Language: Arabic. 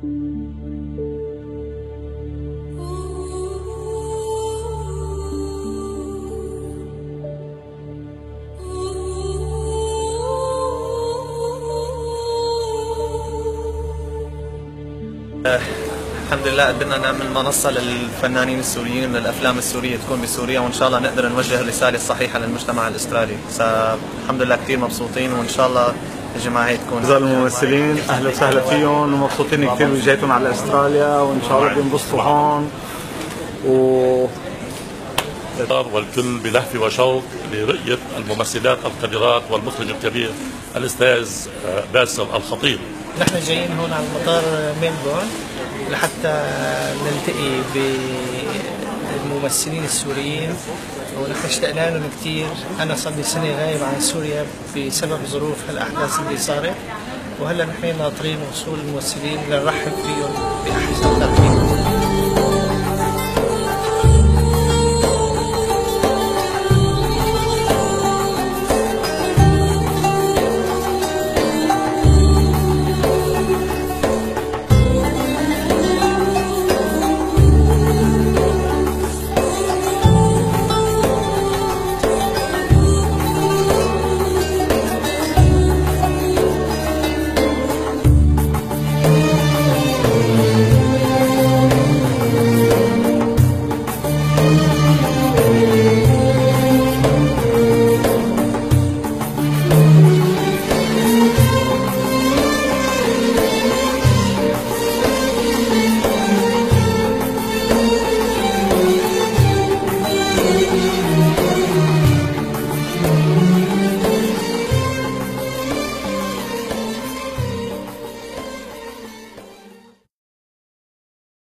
الحمد لله قدرنا نعمل منصة للفنانين السوريين من الأفلام السورية تكون بسوريا، وإن شاء الله نقدر نوجه الرسالة الصحيحة للمجتمع الأسترالي. الحمد لله كثير مبسوطين، وإن شاء الله الجماعة هي تكون الممثلين أهلا وسهلا فيهم، ومبسوطين كثير بجيتهم على أستراليا، وإن شاء الله بينبسطوا هون والكل بلهفة وشوق لرؤية الممثلات القديرات والمخرج الكبير الأستاذ باسل الخطيب. نحن جايين هون على مطار ميلبورن لحتى نلتقي بالممثلين السوريين، ونحن اشتقنا لهم كثير. أنا صار لي سنة غايب عن سوريا بسبب ظروف الأحداث اللي صارت، وهلا نحن ناطرين وصول الممثلين لنرحب فيهم بأحسن ترحيب.